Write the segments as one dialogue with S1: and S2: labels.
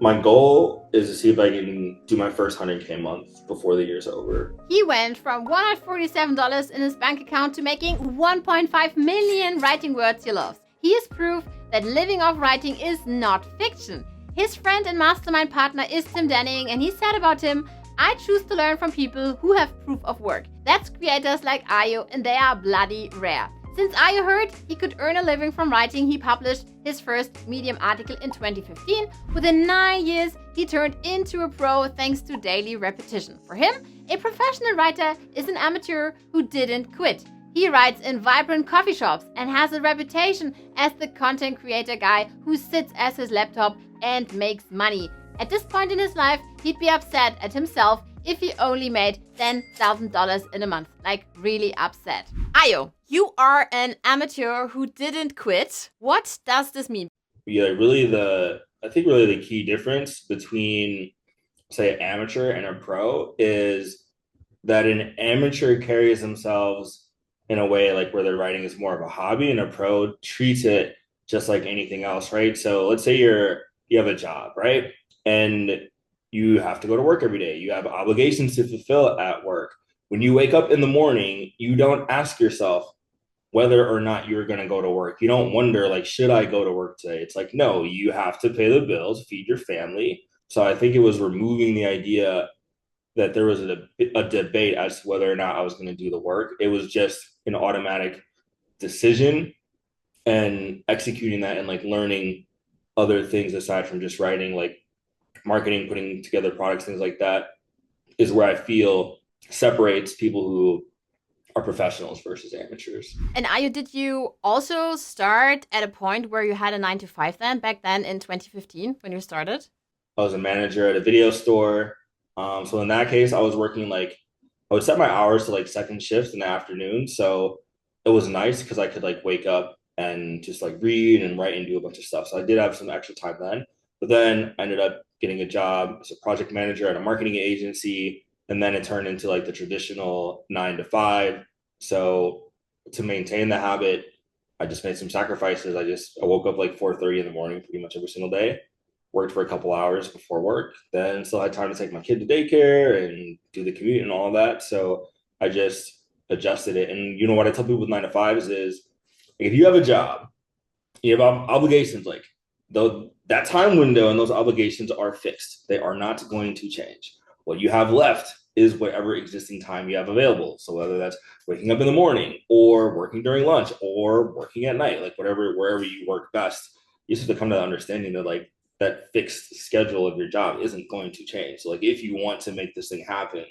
S1: My goal is to see if I can do my first 100K month before the year's over.
S2: He went from $147 in his bank account to making 1.5 million writing words he loves. He is proof that living off writing is not fiction. His friend and mastermind partner is Tim Denning, and he said about him, I choose to learn from people who have proof of work. That's creators like Ayo, and they are bloody rare. Since Ayo heard he could earn a living from writing, he published his first Medium article in 2015. Within 9 years, he turned into a pro thanks to daily repetition. For him, a professional writer is an amateur who didn't quit. He writes in vibrant coffee shops and has a reputation as the content creator guy who sits at his laptop and makes money. At this point in his life, he'd be upset at himself if he only made $10,000 in a month. Like, really upset. Ayo, you are an amateur who didn't quit. What does this mean?
S1: Yeah, I think really the key difference between, say, an amateur and a pro is that an amateur carries themselves in a way like where their writing is more of a hobby, and a pro treats it just like anything else, right? So let's say you have a job, right? And you have to go to work every day. You have obligations to fulfill at work. When you wake up in the morning, you don't ask yourself whether or not you're going to go to work. You don't wonder, like, should I go to work today? It's like, no, you have to pay the bills, feed your family. So I think it was removing the idea that there was a debate as to whether or not I was going to do the work. It was just an automatic decision, and executing that and like learning other things aside from just writing, like marketing, putting together products, things like that, is where I feel separates people who are professionals versus amateurs.
S2: And Ayo, did you also start at a point where you had a 9 to 5 then, back then in 2015 when you started?
S1: I was a manager at a video store. So in that case, I was working like I would set my hours to like second shifts in the afternoon. So it was nice because I could like wake up and just like read and write and do a bunch of stuff. So I did have some extra time then. But then I ended up getting a job as a project manager at a marketing agency. And then it turned into like the traditional 9 to 5. So to maintain the habit, I just made some sacrifices. I woke up like 4:30 in the morning pretty much every single day, worked for a couple hours before work, then still had time to take my kid to daycare and do the commute and all of that. So I just adjusted it. And you know what I tell people with 9 to 5s is, if you have a job, you have obligations, like though that time window and those obligations are fixed. They are not going to change. What you have left is whatever existing time you have available. So whether that's waking up in the morning or working during lunch or working at night, like whatever, wherever you work best, you just have to come to the understanding that like that fixed schedule of your job isn't going to change. So like if you want to make this thing happen,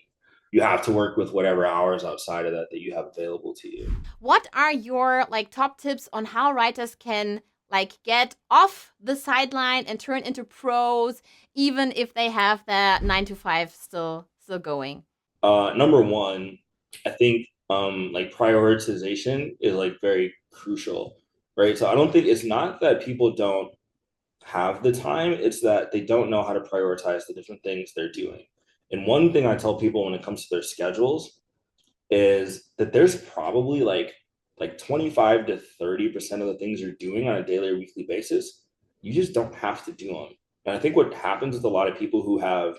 S1: you have to work with whatever hours outside of that you have available to you.
S2: What are your like top tips on how writers can like get off the sideline and turn into pros even if they have their 9 to 5 still going?
S1: Number one, I think like prioritization is like very crucial, right? So I don't think it's not that people don't have the time, it's that they don't know how to prioritize the different things they're doing. And one thing I tell people when it comes to their schedules is that there's probably like 25 to 30% of the things you're doing on a daily or weekly basis, you just don't have to do them. And I think what happens with a lot of people who have,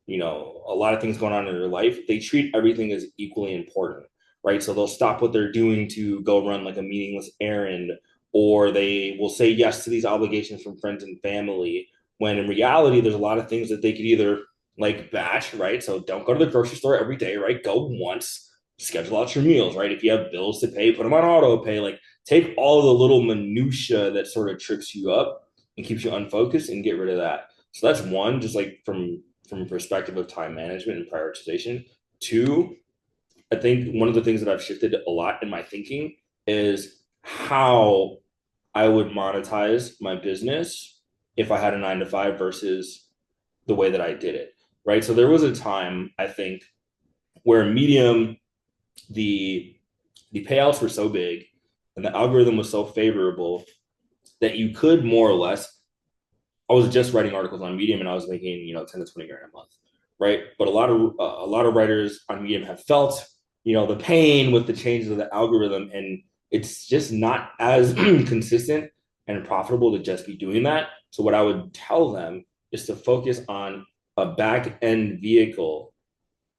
S1: a lot of things going on in their life, they treat everything as equally important, right? So they'll stop what they're doing to go run like a meaningless errand, or they will say yes to these obligations from friends and family, when in reality, there's a lot of things that they could either like batch, right? So don't go to the grocery store every day, right? Go once, schedule out your meals, right? If you have bills to pay, put them on auto pay, like take all the little minutia that sort of trips you up and keeps you unfocused and get rid of that. So that's one, just like from a perspective of time management and prioritization. Two, I think one of the things that I've shifted a lot in my thinking is how I would monetize my business if I had a 9 to 5 versus the way that I did it. Right. So there was a time, I think, where Medium, the payouts were so big and the algorithm was so favorable that you could more or less, I was just writing articles on Medium and I was making, 10 to 20 grand a month, right? But a lot of writers on Medium have felt, the pain with the changes of the algorithm, and it's just not as consistent and profitable to just be doing that. So what I would tell them is to focus on a back end vehicle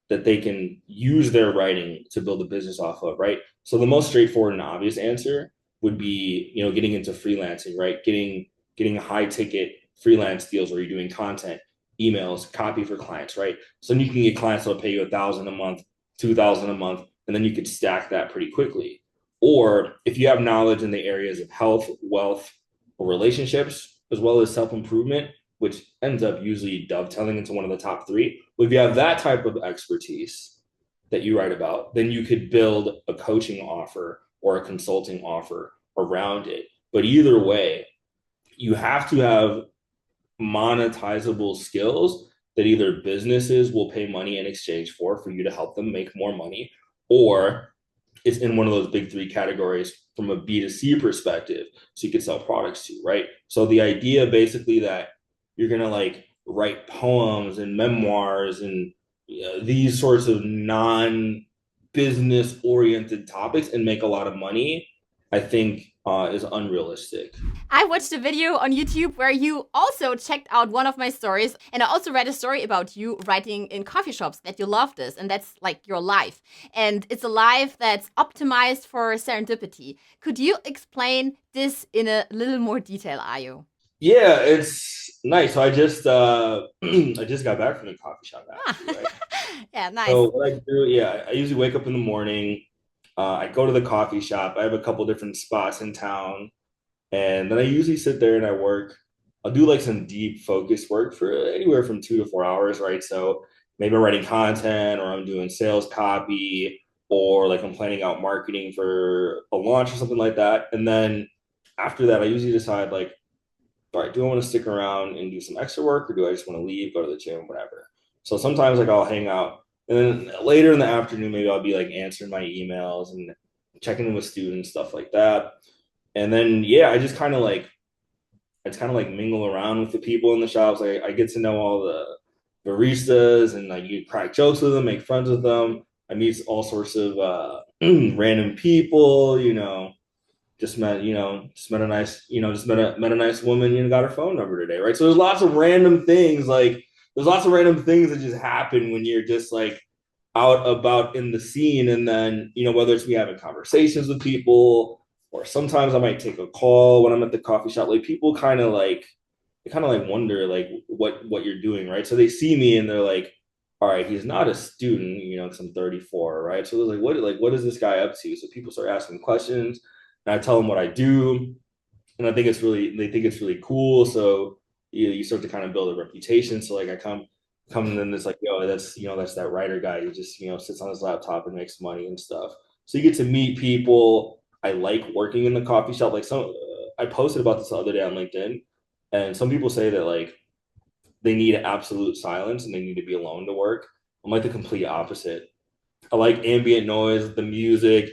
S1: that they can use their writing to build a business off of, right? So the most straightforward and obvious answer would be, getting into freelancing, right? Getting high ticket freelance deals where you're doing content, emails, copy for clients, right? So then you can get clients that'll pay you 1,000 a month, 2,000 a month, and then you could stack that pretty quickly. Or if you have knowledge in the areas of health, wealth, or relationships, as well as self improvement, which ends up usually dovetailing into one of the top three. But if you have that type of expertise that you write about, then you could build a coaching offer or a consulting offer around it. But either way, you have to have monetizable skills that either businesses will pay money in exchange for you to help them make more money, or it's in one of those big three categories from a B2C perspective. So you could sell products to, right? So the idea basically that you're going to like write poems and memoirs and these sorts of non business oriented topics and make a lot of money, I think is unrealistic.
S2: I watched a video on YouTube where you also checked out one of my stories, and I also read a story about you writing in coffee shops, that you love this, and that's like your life. And it's a life that's optimized for serendipity. Could you explain this in a little more detail, Ayo?
S1: Yeah, it's nice. So I just I just got back from the coffee shop actually, right?
S2: Yeah, nice.
S1: So what I do, yeah, I usually wake up in the morning. I go to the coffee shop. I have a couple different spots in town, and then I usually sit there and I work. I'll do like some deep focus work for anywhere from 2 to 4 hours, right? So maybe I'm writing content or I'm doing sales copy or like I'm planning out marketing for a launch or something like that. And then after that, I usually decide like, all right, do I want to stick around and do some extra work or do I just want to leave, go to the gym, whatever? So sometimes like I'll hang out. And then later in the afternoon, maybe I'll be like answering my emails and checking in with students, stuff like that. And then yeah, I just kind of like mingle around with the people in the shops. I get to know all the baristas and like you crack jokes with them, make friends with them. I meet all sorts of random people, just met a nice, met a nice woman, got her phone number today, right? So there's lots of random things, like there's lots of random things that just happen when you're just like out about in the scene. And then, whether it's me having conversations with people or sometimes I might take a call when I'm at the coffee shop, like people they kind of like wonder like what you're doing, right? So they see me and they're like, all right, he's not a student, because I'm 34, right? So they're like what is this guy up to? So people start asking questions and I tell them what I do. And they think it's really cool. So you start to kind of build a reputation. So like I come and then it's like, yo, that's that writer guy who just, sits on his laptop and makes money and stuff. So you get to meet people. I like working in the coffee shop. Like I posted about this the other day on LinkedIn, and some people say that like they need absolute silence and they need to be alone to work. I'm like the complete opposite. I like ambient noise, the music,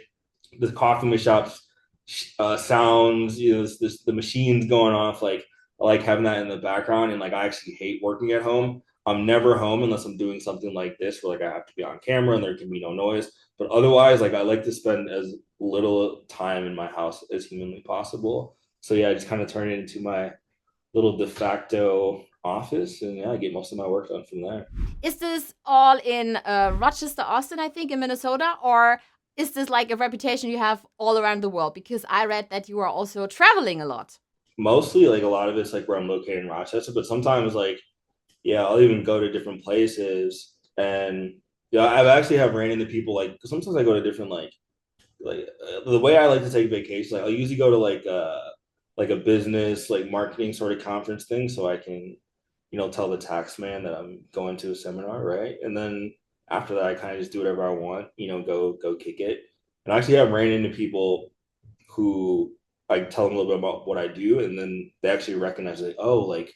S1: the coffee shops sounds, the machines going off. Like I like having that in the background, and like I actually hate working at home. I'm never home unless I'm doing something like this, where like I have to be on camera and there can be no noise. But otherwise, like I like to spend as little time in my house as humanly possible. So yeah, I just kind of turn it into my little de facto office, and yeah, I get most of my work done from there.
S2: Is this all in Rochester, Austin, I think, in Minnesota? Or is this like a reputation you have all around the world? Because I read that you are also traveling a lot.
S1: Mostly, like a lot of it's like where I'm located in Rochester, but sometimes like yeah, I'll even go to different places, and yeah, I've actually have ran into people like 'cause sometimes I go to different the way I like to take vacations. Like I'll usually go to like a business like marketing sort of conference thing, so I can tell the tax man that I'm going to a seminar, right? And then after that, I kind of just do whatever I want, go kick it. And I actually have ran into people who I tell them a little bit about what I do, and then they actually recognize like, oh, like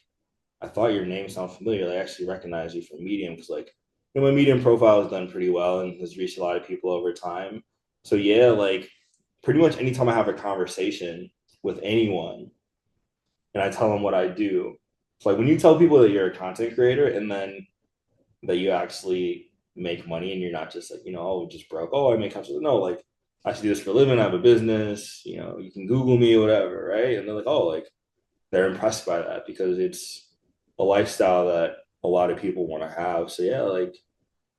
S1: I thought your name sounded familiar. They actually recognize you from Medium because like my Medium profile has done pretty well and has reached a lot of people over time. So yeah, like pretty much anytime I have a conversation with anyone and I tell them what I do, it's like when you tell people that you're a content creator and then that you actually make money and you're not just like, oh, just broke. Oh, I make content. No, like I actually do this for a living. I have a business. You can Google me, whatever, right? And they're like, oh, like they're impressed by that because it's a lifestyle that a lot of people want to have. So yeah, like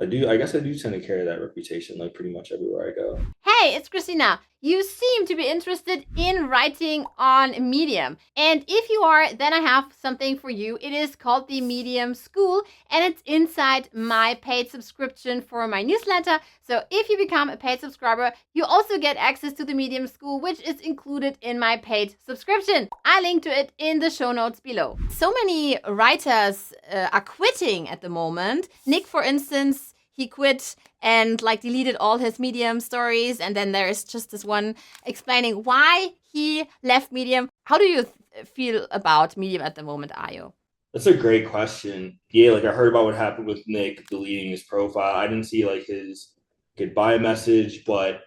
S1: I guess I do tend to carry that reputation like pretty much everywhere I go.
S2: Hey, it's Kristina. You seem to be interested in writing on Medium. And if you are, then I have something for you. It is called the Medium School, and it's inside my paid subscription for my newsletter. So if you become a paid subscriber, you also get access to the Medium School, which is included in my paid subscription. I link to it in the show notes below. So many writers are quitting at the moment. Nick, for instance, he quit and like deleted all his Medium stories. And then there is just this one explaining why he left Medium. How do you feel about Medium at the moment, Ayo?
S1: That's a great question. Yeah, like I heard about what happened with Nick deleting his profile. I didn't see like his goodbye message, but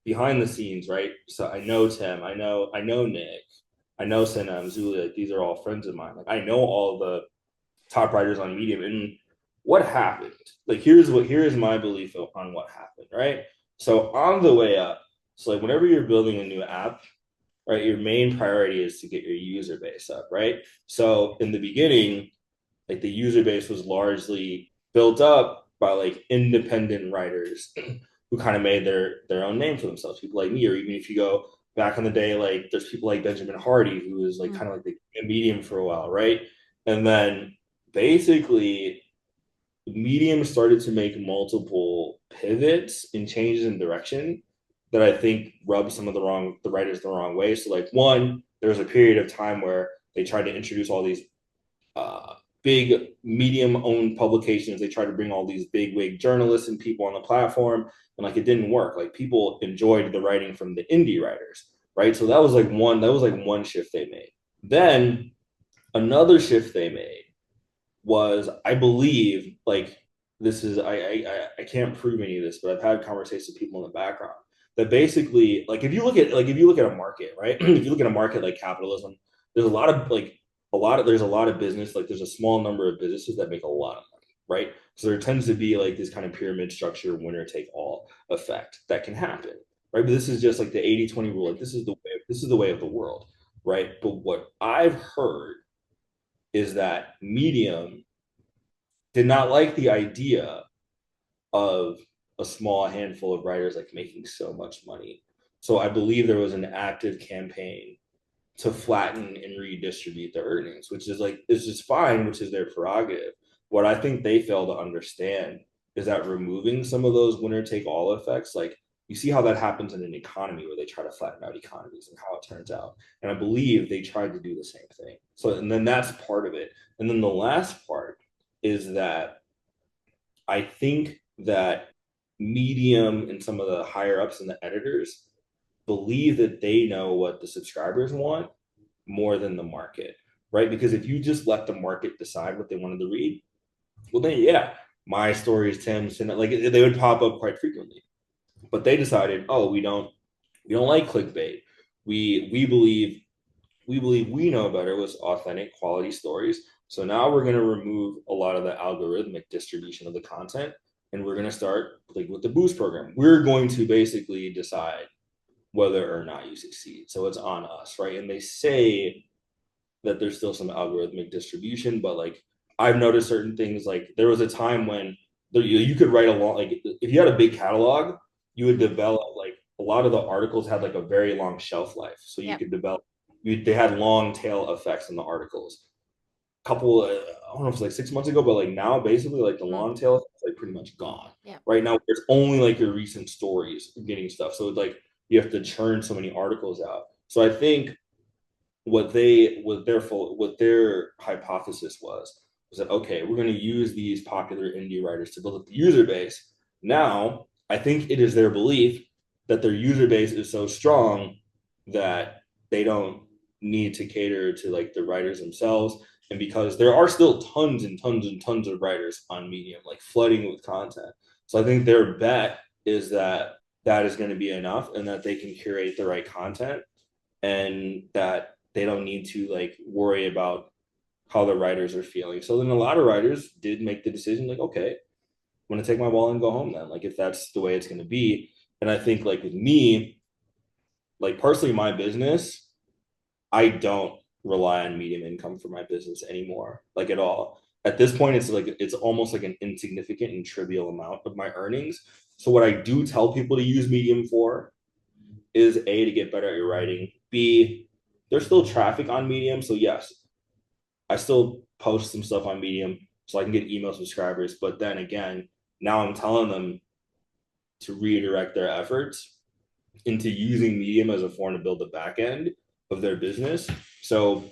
S1: behind the scenes, right? So I know Tim, I know Nick, I know Senna, Zuli, like these are all friends of mine. Like I know all the top writers on Medium. And what happened? Like here's my belief on what happened, right? So on the way up, so like whenever you're building a new app, right, your main priority is to get your user base up, right? So in the beginning, like the user base was largely built up by like independent writers who kind of made their own name for themselves. People like me, or even if you go back in the day, like there's people like Benjamin Hardy, who was like kind of like the medium for a while, right? And then basically Medium started to make multiple pivots and changes in direction that I think rubbed some of the writers the wrong way. So like one, there was a period of time where they tried to introduce all these big Medium owned publications. They tried to bring all these big wig journalists and people on the platform, and like it didn't work. Like people enjoyed the writing from the indie writers, right? So that was like one shift they made. Then another shift they made was, I believe, like this is I can't prove any of this, but I've had conversations with people in the background that basically, like if you look at a market, right? If you look at a market like capitalism, there's a lot of like there's a lot of business, like there's a small number of businesses that make a lot of money, right? So there tends to be like this kind of pyramid structure, winner take all effect that can happen, right? But this is just like the 80-20 rule. Like this is the way of the world, right? But what I've heard is that Medium did not like the idea of a small handful of writers like making so much money. So I believe there was an active campaign to flatten and redistribute the earnings, which is like is just fine, which is their prerogative. What I think they fail to understand is that removing some of those winner take all effects, like you see how that happens in an economy where they try to flatten out economies and how it turns out. And I believe they tried to do the same thing. So, and then that's part of it. And then the last part is that I think that Medium and some of the higher ups and the editors believe that they know what the subscribers want more than the market, right? Because if you just let the market decide what they wanted to read, well, then yeah, my stories, Tim's, and like they would pop up quite frequently. But they decided, oh, we don't like clickbait. We believe we know better with authentic quality stories. So now we're going to remove a lot of the algorithmic distribution of the content, and we're going to start like with the boost program. We're going to basically decide whether or not you succeed. So it's on us, right? And they say that there's still some algorithmic distribution, but like I've noticed certain things. Like there was a time when you could write a long, like if you had a big catalog, you would develop like a lot of the articles had like a very long shelf life. So you could develop, they had long tail effects in the articles. Couple, I don't know if it's like 6 months ago, but like now basically like the long tail is like pretty much gone.
S2: Yeah.
S1: Right now, it's only like your recent stories getting stuff. So it's like you have to churn so many articles out. So I think what their hypothesis was that okay, we're going to use these popular indie writers to build up the user base. Now I think it is their belief that their user base is so strong that they don't need to cater to like the writers themselves, and because there are still tons and tons and tons of writers on Medium like flooding with content. So I think their bet is that that is going to be enough and that they can curate the right content, and that they don't need to like worry about how the writers are feeling. So then a lot of writers did make the decision like, okay, I'm going to take my ball and go home then, like if that's the way it's going to be. And I think like with me, like personally, my business, I don't rely on Medium income for my business anymore, like at all. At this point, it's almost like an insignificant and trivial amount of my earnings. So what I do tell people to use Medium for is A, to get better at your writing. B, there's still traffic on Medium. So yes, I still post some stuff on Medium so I can get email subscribers. But then again, now I'm telling them to redirect their efforts into using Medium as a form to build the back end of their business. So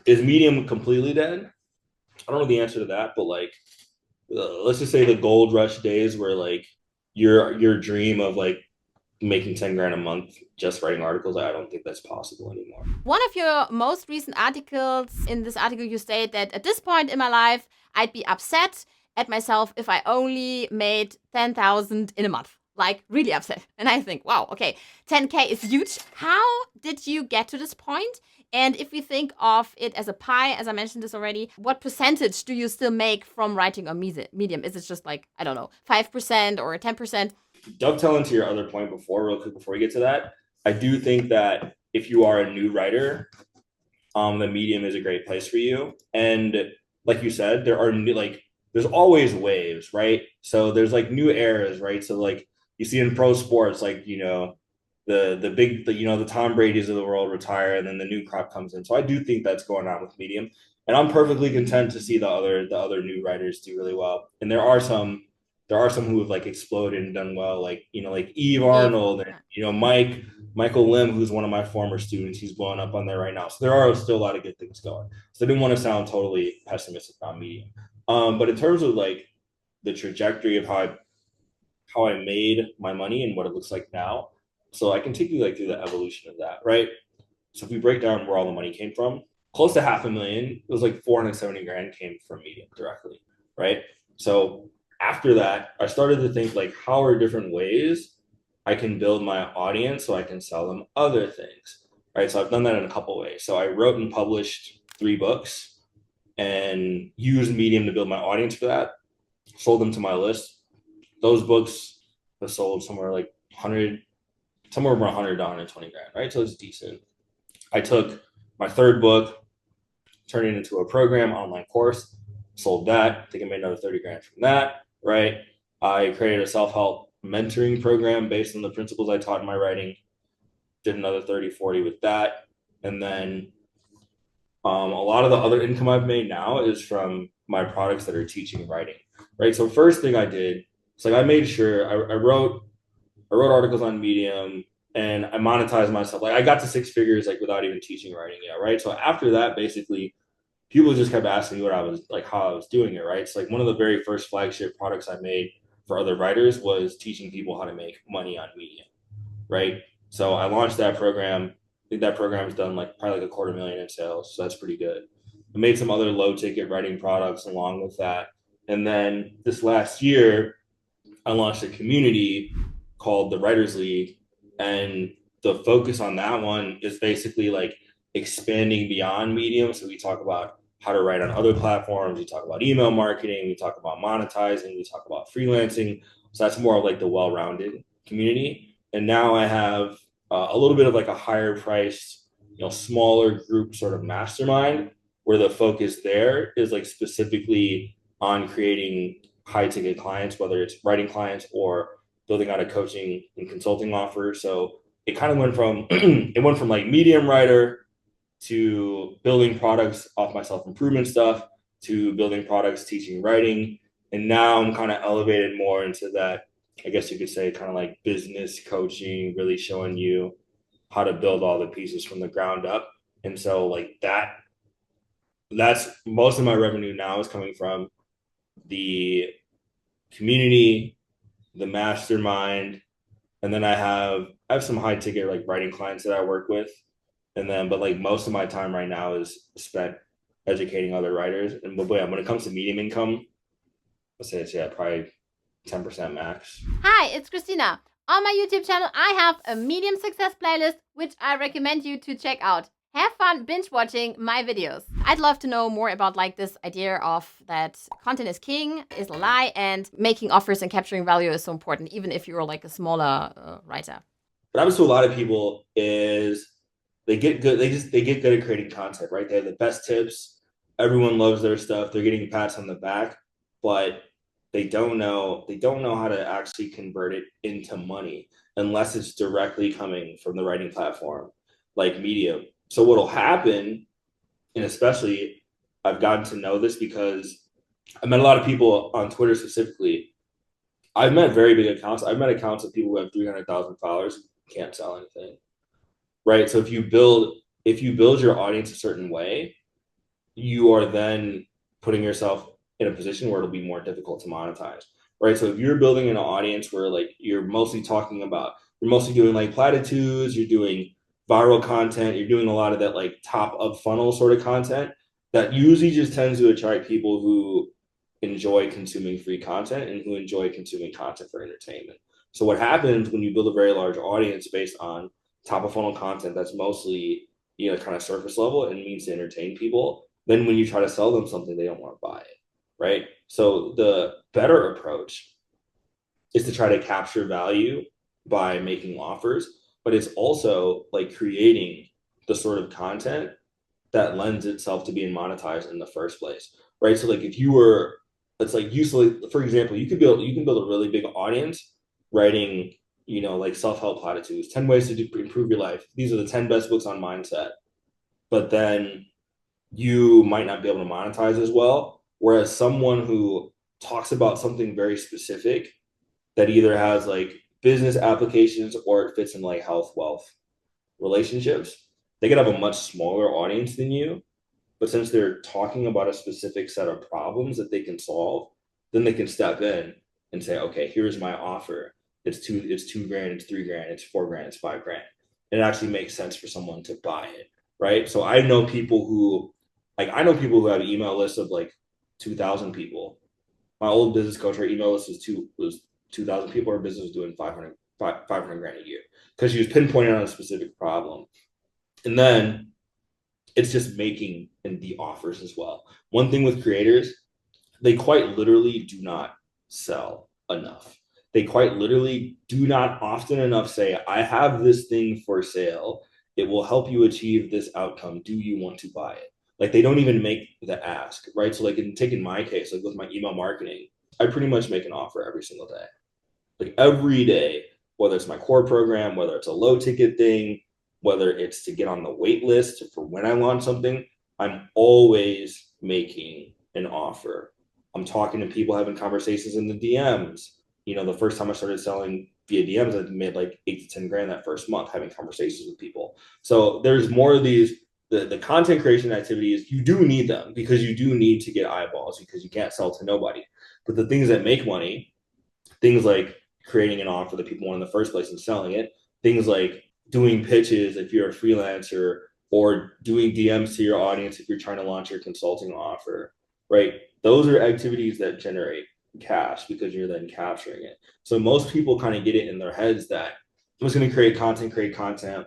S1: is Medium completely dead? I don't know the answer to that, but like, let's just say the gold rush days where like your dream of like making 10 grand a month just writing articles, I don't think that's possible anymore.
S2: One of your most recent articles, in this article you state that at this point in my life, I'd be upset at myself if I only made 10,000 in a month. Like really upset. And I think, wow, okay, 10K is huge. How did you get to this point? And if we think of it as a pie, as I mentioned this already, what percentage do you still make from writing on Medium? Is it just like, I don't know, 5% or 10%?
S1: Dovetailing to your other point before, real quick, before we get to that, I do think that if you are a new writer, the Medium is a great place for you. And like you said, there are new, like, there's always waves, right? So there's like new eras, right? So like you see in pro sports, like, you know, the big, you know, the Tom Brady's of the world retire and then the new crop comes in. So I do think that's going on with Medium. And I'm perfectly content to see the other new writers do really well. And there are some who have like exploded and done well, like, you know, like Eve
S2: Eve.
S1: Arnold and, you know, Michael Lim, who's one of my former students. He's blowing up on there right now. So there are still a lot of good things going. So I didn't want to sound totally pessimistic on Medium. But in terms of like the trajectory of how I made my money and what it looks like now, so I can take you like through the evolution of that, right? So if we break down where all the money came from, close to 500,000, it was like 470 grand came from Medium directly, right? So after that, I started to think like, how are different ways I can build my audience so I can sell them other things, right? So I've done that in a couple ways. So I wrote and published 3 books and used Medium to build my audience for that, sold them to my list. Those books have sold somewhere like 100, somewhere around 100 to 120 grand, right? So it's decent. I took my 3rd book, turned it into a program, online course, sold that. I think I made another 30 grand from that, right? I created a self-help mentoring program based on the principles I taught in my writing, did another 30, 40 with that. And then a lot of the other income I've made now is from my products that are teaching writing, right? So first thing I did, it's like I made sure I wrote articles on Medium and I monetized myself. Like I got to 6 figures like without even teaching writing yet, right? So after that, basically, people just kept asking me what I was like, how I was doing it, right? It's like one of the very first flagship products I made for other writers was teaching people how to make money on Medium, right? So I launched that program. I think that program's done like probably like $250,000 in sales, so that's pretty good. I made some other low ticket writing products along with that, and then this last year, I launched a community called the Writers League, and the focus on that one is basically like expanding beyond Medium. So we talk about how to write on other platforms. We talk about email marketing. We talk about monetizing. We talk about freelancing. So that's more of like the well-rounded community. And now I have a little bit of like a higher priced, you know, smaller group sort of mastermind where the focus there is like specifically on creating high ticket clients, whether it's writing clients or building out a coaching and consulting offer. So it kind of went from it went from like medium writer to building products off my self-improvement stuff to building products teaching writing. And now I'm kind of elevated more into that, I guess you could say, kind of like business coaching, really showing you how to build all the pieces from the ground up. And so like that's most of my revenue now is coming from the community, the mastermind, and then I have some high ticket like writing clients that I work with, and then but like most of my time right now is spent educating other writers. And but yeah, when it comes to medium income, let's say it's probably 10% max.
S2: Hi, it's Kristina. On my YouTube channel, I have a Medium success playlist, which I recommend you to check out. Have fun binge watching my videos. I'd love to know more about like this idea of that content is king, is a lie, and making offers and capturing value is so important, even if you're like a smaller writer.
S1: What happens to a lot of people is they get good. They get good at creating content, right? They have the best tips. Everyone loves their stuff. They're getting pats on the back, but they don't know how to actually convert it into money unless it's directly coming from the writing platform like Medium. So what'll happen, and especially I've gotten to know this because I met a lot of people on Twitter specifically. I've met very big accounts. I've met accounts of people who have 300,000 followers who can't sell anything, right? So if you build your audience a certain way, you are then putting yourself in a position where it'll be more difficult to monetize, right? So if you're building an audience where like you're mostly doing like platitudes, you're doing viral content, you're doing a lot of that like top of funnel sort of content, that usually just tends to attract people who enjoy consuming free content and who enjoy consuming content for entertainment. So what happens when you build a very large audience based on top of funnel content that's mostly, you know, kind of surface level and means to entertain people, then when you try to sell them something, they don't want to buy it, right? So the better approach is to try to capture value by making offers, but it's also like creating the sort of content that lends itself to being monetized in the first place, right? So like if you were, it's like usually, for example, you can build a really big audience writing, you know, like self-help platitudes, 10 ways to improve your life. These are the 10 best books on mindset. But then you might not be able to monetize as well. Whereas someone who talks about something very specific that either has like business applications or it fits in like health, wealth, relationships, they could have a much smaller audience than you. But since they're talking about a specific set of problems that they can solve, then they can step in and say, okay, here's my offer. It's 2 grand, it's 3 grand, it's 4 grand, it's 5 grand. It actually makes sense for someone to buy it, right? So I know people who have email lists of like 2,000 people. My old business coach, her email list was 2,000 people. Her business was doing 500 grand a year because she was pinpointing on a specific problem. And then it's just making and the offers as well. One thing with creators, they quite literally do not sell enough. They quite literally do not often enough say, I have this thing for sale. It will help you achieve this outcome. Do you want to buy it? Like they don't even make the ask, right? So like in my case, like with my email marketing, I pretty much make an offer every single day. Like every day, whether it's my core program, whether it's a low ticket thing, whether it's to get on the wait list for when I launch something, I'm always making an offer. I'm talking to people, having conversations in the DMs. You know, the first time I started selling via DMs, I made like 8 to 10 grand that first month having conversations with people. So there's more of these. The content creation activities, you do need them because you do need to get eyeballs because you can't sell to nobody. But the things that make money, things like creating an offer that people want in the first place and selling it, things like doing pitches if you're a freelancer or doing DMs to your audience if you're trying to launch your consulting offer, right? Those are activities that generate cash because you're then capturing it. So most people kind of get it in their heads that I'm just going to create content,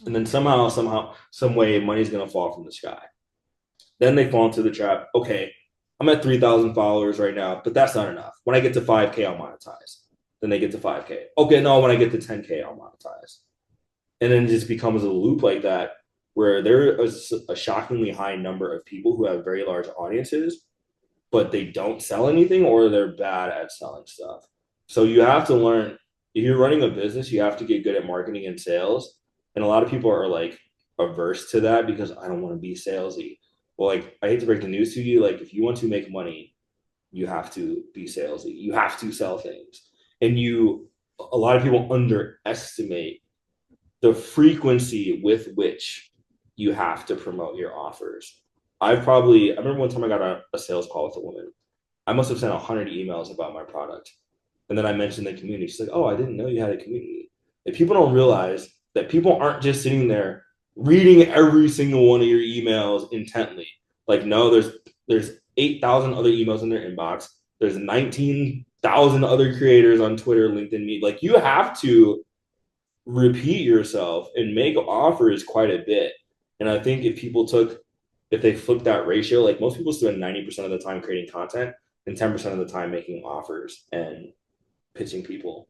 S1: and then some way, money's going to fall from the sky. Then they fall into the trap. Okay, I'm at 3,000 followers right now, but that's not enough. When I get to 5K, I'll monetize. Then they get to 5K. Okay, no, when I get to 10K, I'll monetize. And then it just becomes a loop like that where there is a shockingly high number of people who have very large audiences, but they don't sell anything or they're bad at selling stuff. So you have to learn, if you're running a business, you have to get good at marketing and sales. And a lot of people are like averse to that because I don't want to be salesy. Well, like I hate to break the news to you, like if you want to make money, you have to be salesy. You have to sell things. And a lot of people underestimate the frequency with which you have to promote your offers. I remember one time I got a sales call with a woman. I must have sent 100 emails about my product. And then I mentioned the community. She's like, oh, I didn't know you had a community. And people don't realize that people aren't just sitting there reading every single one of your emails intently. Like, no, there's 8,000 other emails in their inbox. There's 19,000 other creators on Twitter, LinkedIn, me. Like, you have to repeat yourself and make offers quite a bit. And I think if they flip that ratio, like most people spend 90% of the time creating content and 10% of the time making offers and pitching people.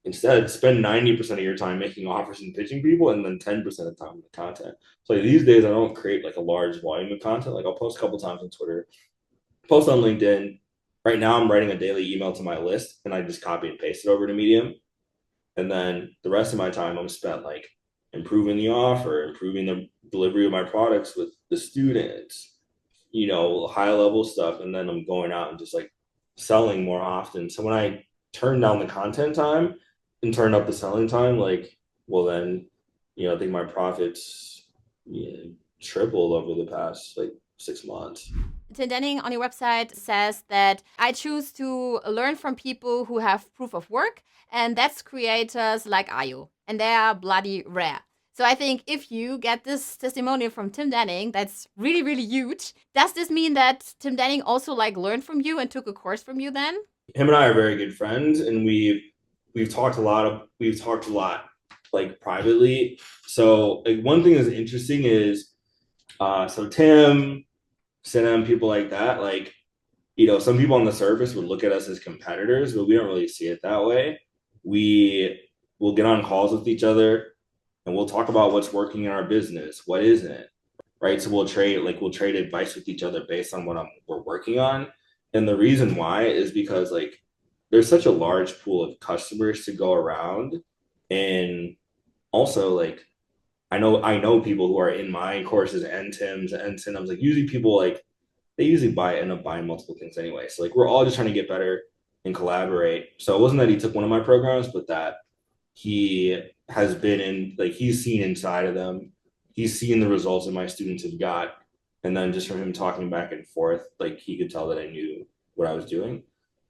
S1: Instead, spend 90% of your time making offers and pitching people, and then 10% of the time with content. So like, these days, I don't create like a large volume of content. Like I'll post a couple times on Twitter, post on LinkedIn. Right now, I'm writing a daily email to my list, and I just copy and paste it over to Medium. And then the rest of my time, I'm spent like improving the offer, improving the delivery of my products with the students, high level stuff. And then I'm going out and just like selling more often. So when I turn down the content time and turn up the selling time, like, well, then, I think my profits tripled over the past like 6 months.
S2: Tim Denning on your website says that I choose to learn from people who have proof of work, and that's creators like Ayo, and they are bloody rare. So I think if you get this testimonial from Tim Denning, that's really, really huge. Does this mean that Tim Denning also like learned from you and took a course from you then?
S1: Him and I are very good friends, and we've talked a lot like privately. So like one thing that's interesting is so Tim, Sinem, people like that, like, some people on the surface would look at us as competitors, but we don't really see it that way. We will get on calls with each other and we'll talk about what's working in our business, what isn't, right? So we'll trade advice with each other based on what we're working on. And the reason why is because like there's such a large pool of customers to go around. And also like I know people who are in my courses and Tim's and Cinema's, like usually people like they usually end up buying multiple things anyway. So like we're all just trying to get better and collaborate. So it wasn't that he took one of my programs, but that he has been in, like, he's seen inside of them. He's seen the results that my students have got. And then just from him talking back and forth, like he could tell that I knew what I was doing.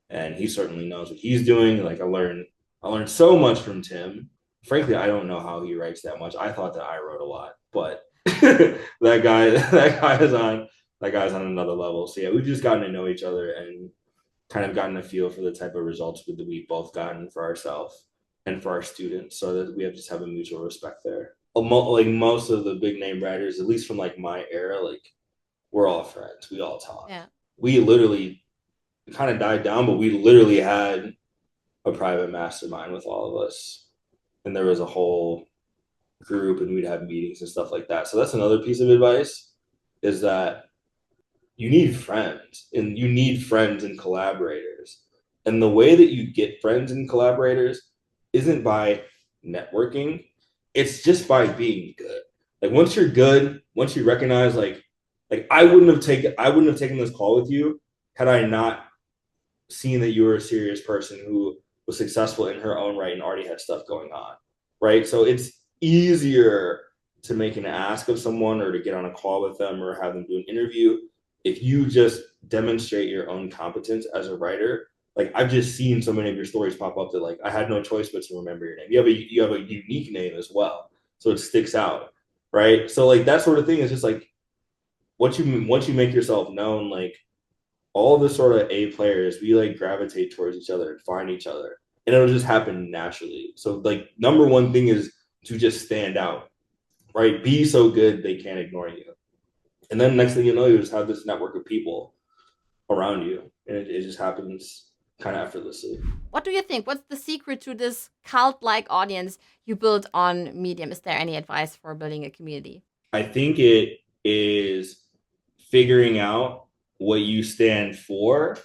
S1: And he certainly knows what he's doing. Like I learned so much from Tim. Frankly, I don't know how he writes that much. I thought that I wrote a lot, but that guy's on another level. So yeah, we've just gotten to know each other and kind of gotten a feel for the type of results that we've both gotten for ourselves and for our students, so that we have just have a mutual respect there. Like most of the big name writers, at least from like my era, like we're all friends. We all talk.
S2: Yeah.
S1: We literally kind of died down, but we literally had a private mastermind with all of us, and there was a whole group, and we'd have meetings and stuff like that. So that's another piece of advice, is that you need friends, and you need friends and collaborators. And the way that you get friends and collaborators isn't by networking, it's just by being good. Like once you're good, once you recognize like I wouldn't have taken this call with you had I not seen that you were a serious person who was successful in her own right and already had stuff going on. Right. So it's easier to make an ask of someone or to get on a call with them or have them do an interview if you just demonstrate your own competence as a writer. Like I've just seen so many of your stories pop up that like I had no choice but to remember your name. You have a unique name as well, so it sticks out, right? So like that sort of thing is just like once you make yourself known, like all the sort of A players, we like gravitate towards each other and find each other, and it'll just happen naturally. So like number one thing is to just stand out, right? Be so good they can't ignore you, and then next thing you know, you just have this network of people around you, and it just happens kind of effortlessly.
S2: What do you think? What's the secret to this cult like audience you built on Medium? Is there any advice for building a community?
S1: I think it is figuring out what you stand for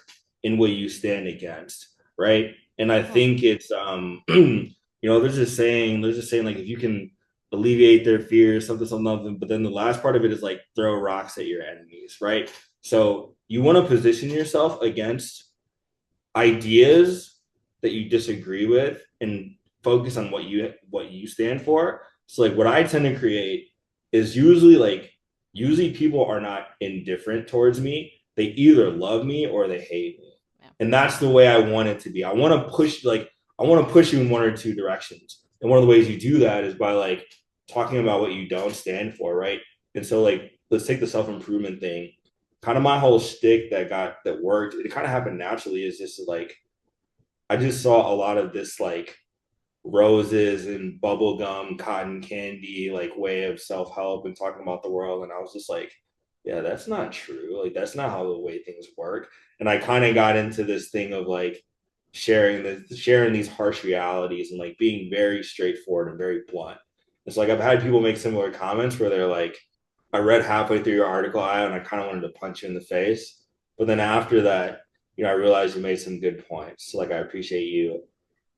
S1: and what you stand against, right? And I think it's there's just saying like if you can alleviate their fears, something, but then the last part of it is like throw rocks at your enemies, right? So you want to position yourself against ideas that you disagree with and focus on what you stand for. So like what I tend to create is usually people are not indifferent towards me. They either love me or they hate me.
S2: Yeah.
S1: And that's the way I want it to be. I want to push you in one or two directions. And one of the ways you do that is by like talking about what you don't stand for, right? And so like let's take the self-improvement thing. Kind of my whole shtick that worked, it kind of happened naturally, is just like I just saw a lot of this like roses and bubblegum, cotton candy, like way of self-help and talking about the world. And I was just like, yeah, that's not true. Like, that's not how the way things work. And I kind of got into this thing of like, sharing these harsh realities and like being very straightforward and very blunt. It's like I've had people make similar comments where they're like, I read halfway through your article, Ayo, and I kind of wanted to punch you in the face. But then after that, I realized you made some good points. So like I appreciate you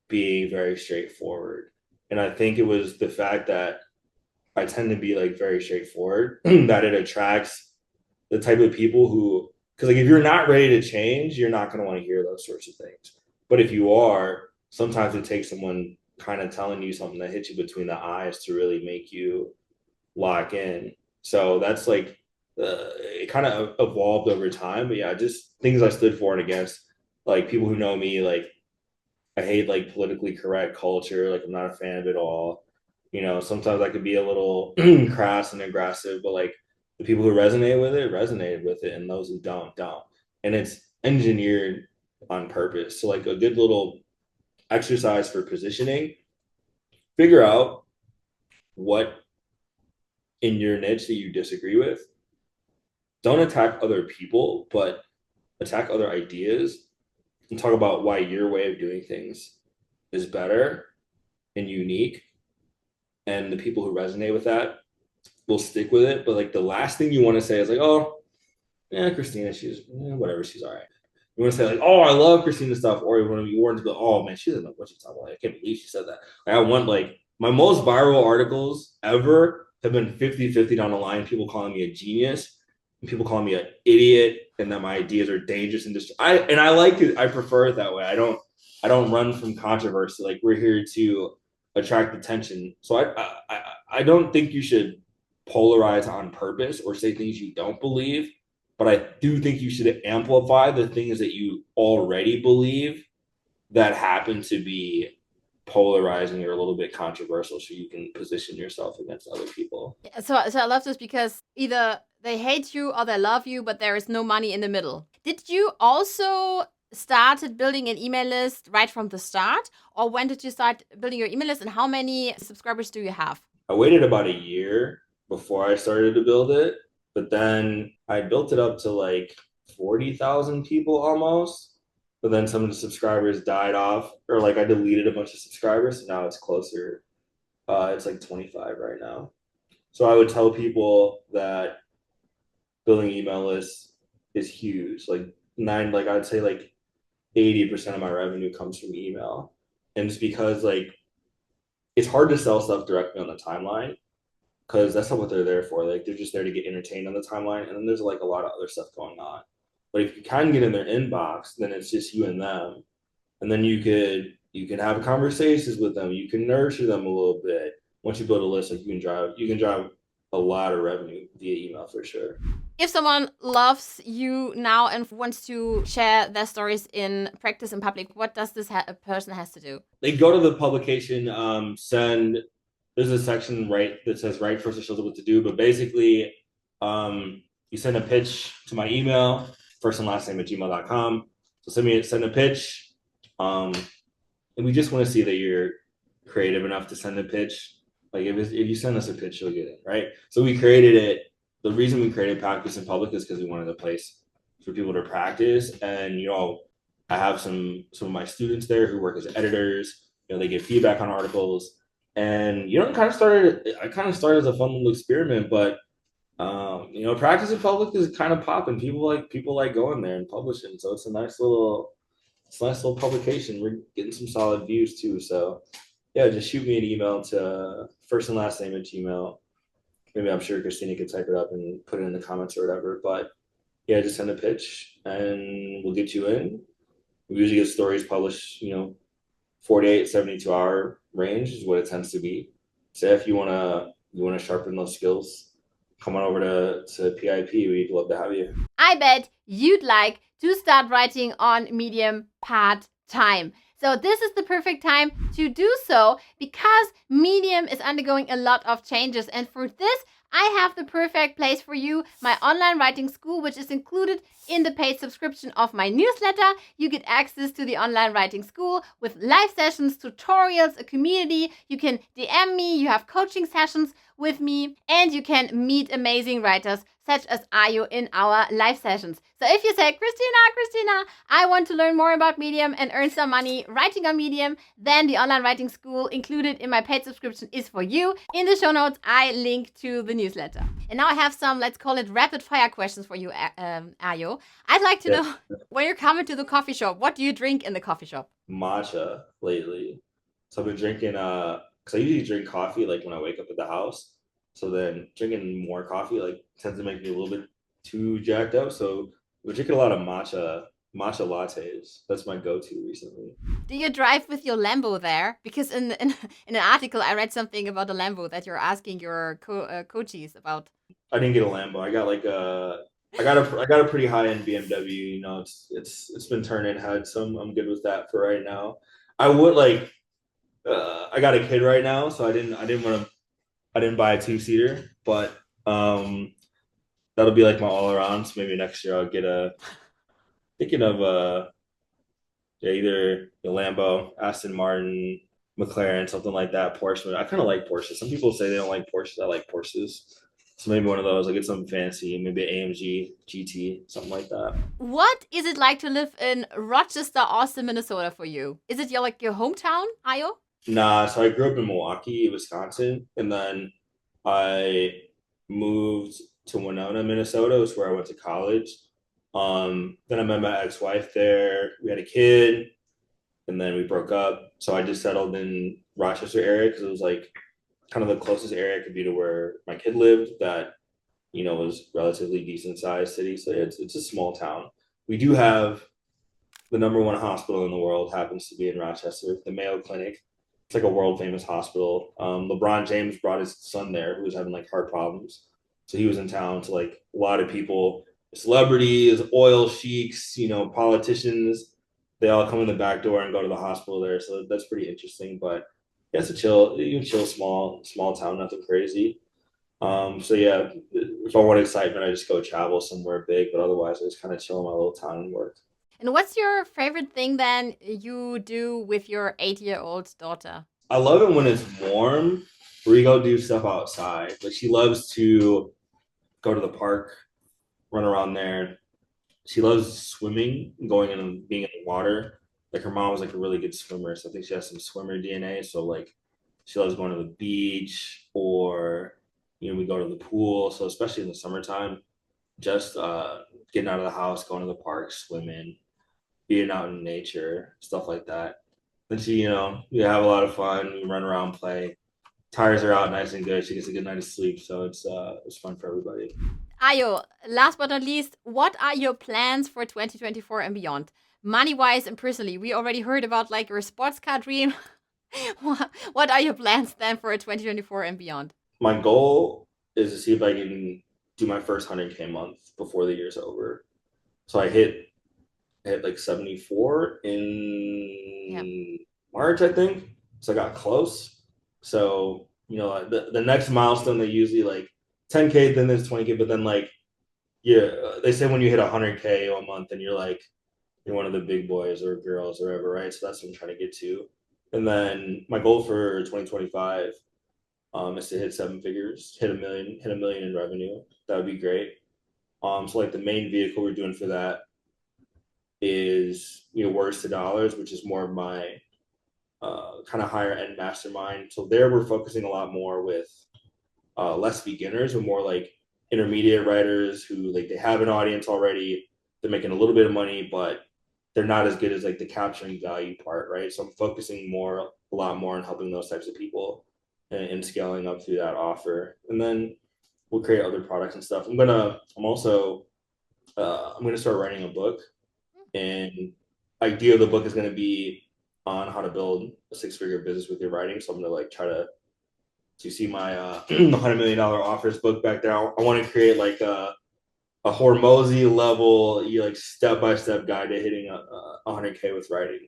S1: being very straightforward. And I think it was the fact that I tend to be like very straightforward that it attracts the type of people who, because like if you're not ready to change, you're not going to want to hear those sorts of things. But if you are, sometimes it takes someone kind of telling you something that hits you between the eyes to really make you lock in. So that's like it kind of evolved over time. But yeah, just things I stood for and against. Like people who know me, like I hate like politically correct culture. Like I'm not a fan of it all. Sometimes I could be a little crass and aggressive, but like the people who resonated with it, and those who don't. And it's engineered on purpose. So like a good little exercise for positioning, figure out what in your niche that you disagree with. Don't attack other people, but attack other ideas and talk about why your way of doing things is better and unique. And the people who resonate with that will stick with it. But like the last thing you want to say is like, oh, yeah, Kristina, she's whatever, she's all right. You want to say like, oh, I love Kristina's stuff, or you want to be warned to be, oh man, she doesn't know what she's talking about. I can't believe she said that. Like, I want like my most viral articles ever have been 50-50 down the line. People calling me a genius, and people calling me an idiot, and that my ideas are dangerous and I like it. I prefer it that way. I don't run from controversy. Like we're here to attract attention. So I don't think you should polarize on purpose or say things you don't believe, but I do think you should amplify the things that you already believe that happen to be polarizing or a little bit controversial, so you can position yourself against other people.
S2: So I love this because either they hate you or they love you, but there is no money in the middle. Did you also started building an email list right from the start, or when did you start building your email list, and how many subscribers do you have?
S1: I waited about a year before I started to build it, but then I built it up to like 40,000 people almost. But then some of the subscribers died off, or like I deleted a bunch of subscribers. So now it's closer. It's like 25 right now. So I would tell people that building email lists is huge. Like I'd say like 80% of my revenue comes from email. And it's because like it's hard to sell stuff directly on the timeline because that's not what they're there for. Like they're just there to get entertained on the timeline, and then there's like a lot of other stuff going on. But if you can get in their inbox, then it's just you and them, and then you can have conversations with them. You can nurture them a little bit. Once you build a list, like you can drive a lot of revenue via email for sure.
S2: If someone loves you now and wants to share their stories in practice in public, what does this person has to do?
S1: They go to the publication, send. There's a section right that says write first, it shows what to do. But basically, you send a pitch to my email, first and last name at gmail.com. So send a pitch. And we just want to see that you're creative enough to send a pitch. Like if you send us a pitch, you'll get it, right? So we created it. The reason we created Practice in Public is because we wanted a place for people to practice. And I have some of my students there who work as editors. They give feedback on articles. And I kind of started as a fun little experiment, but Practice in Public is kind of popping. People like going there and publishing. So it's a nice little publication. We're getting some solid views too. So yeah, just shoot me an email to first and last name at Gmail. Maybe I'm sure Kristina could type it up and put it in the comments or whatever. But yeah, just send a pitch and we'll get you in. We usually get stories published, 48, 72 hour range is what it tends to be. So if you wanna sharpen those skills, come on over to PIP. We'd love to have you.
S2: I bet you'd like to start writing on Medium part-time. So this is the perfect time to do so because Medium is undergoing a lot of changes. And for this, I have the perfect place for you, my online writing school, which is included In the paid subscription of my newsletter, you get access to the online writing school with live sessions, tutorials, a community. You can DM me, you have coaching sessions with me, and you can meet amazing writers such as Ayo in our live sessions. So if you say, Kristina, I want to learn more about Medium and earn some money writing on Medium, then the online writing school included in my paid subscription is for you. In the show notes, I link to the newsletter. And now I have some, let's call it rapid fire questions for you, Ayo. I'd like to know, when you're coming to the coffee shop, what do you drink in the coffee shop?
S1: Matcha lately. So I've been drinking because I usually drink coffee like when I wake up at the house. So then drinking more coffee like tends to make me a little bit too jacked up. So we're drinking a lot of matcha lattes. That's my go-to recently.
S2: Do you drive with your Lambo there? Because in an article I read something about a Lambo that you're asking your coaches about.
S1: I didn't get a Lambo. I got like I got a pretty high end BMW. You know, it's been turning heads, so I'm good with that for right now. I would like I got a kid right now, so I didn't buy a two-seater, but that'll be like my all around. So maybe next year I'll get a thinking of yeah, either the Lambo, Aston Martin, McLaren, something like that. Porsche. I kind of like Porsches. Some people say they don't like Porsches. I like Porsches. So maybe one of those. I get something fancy, maybe AMG GT, something like that.
S2: What is it like to live in Rochester, Austin, Minnesota for you? Is it your hometown, Ayo?
S1: Nah, so I grew up in Milwaukee, Wisconsin, and then I moved to Winona, Minnesota, was where I went to college. Then I met my ex-wife there. We had a kid, and then we broke up. So I just settled in Rochester area because it was like kind of the closest area could be to where my kid lived. That was relatively decent sized city. So it's a small town. We do have the number one hospital in the world happens to be in Rochester, the Mayo Clinic. It's like a world famous hospital. LeBron James brought his son there who was having like heart problems. So he was in town. So like a lot of people, celebrities, oil sheiks, politicians, they all come in the back door and go to the hospital there. So that's pretty interesting. But yeah, it's a chill small town, nothing crazy. So yeah, if I want excitement, I just go travel somewhere big. But otherwise, I just kind of chill in my little town and work.
S2: And what's your favorite thing then you do with your 8-year-old daughter?
S1: I love it when it's warm. We go do stuff outside. Like she loves to go to the park, run around there. She loves swimming, going in and being in the water. Like her mom was like a really good swimmer, so I think she has some swimmer DNA. So like she loves going to the beach or we go to the pool. So especially in the summertime, just getting out of the house, going to the park, swimming, being out in nature, stuff like that. Then she, we have a lot of fun. We run around, play. Tires are out nice and good. She gets a good night of sleep, so it's fun for everybody.
S2: Ayo, last but not least, what are your plans for 2024 and beyond? Money-wise and personally, we already heard about like your sports car dream. What are your plans then for 2024 and beyond?
S1: My goal is to see if I can do my first 100K month before the year's over. So I hit like 74 in March, I think. So I got close. So, the next milestone, they usually like 10K, then there's 20K, but then like, yeah, they say when you hit 100K a month and you're one of the big boys or girls or whatever, right? So that's what I'm trying to get to. And then my goal for 2025 is to hit seven figures, hit a million in revenue. That would be great. So like the main vehicle we're doing for that is words to dollars, which is more of my kind of higher end mastermind. So there we're focusing a lot more with less beginners and more like intermediate writers who like they have an audience already. They're making a little bit of money, but they're not as good as like the capturing value part, right? So I'm focusing a lot more on helping those types of people and scaling up through that offer. And then we'll create other products and stuff. I'm gonna start writing a book, and idea of the book is gonna be on how to build a 6-figure business with your writing. So I'm gonna like try to see my $100 million offers book back there. I want to create like a Hormozy level, like step-by-step guide to hitting a 100K with writing.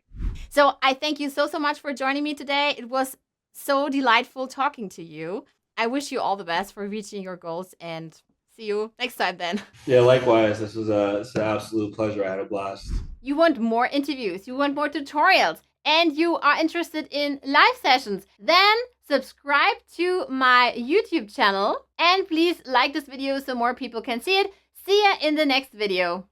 S2: So I thank you so much for joining me today. It was so delightful talking to you. I wish you all the best for reaching your goals and See you next time then.
S1: Yeah, likewise. It's an absolute pleasure. I had a blast.
S2: You want more interviews, you want more tutorials, and you are interested in live sessions, then subscribe to my YouTube channel and please like this video so more people can see it. See ya in the next video.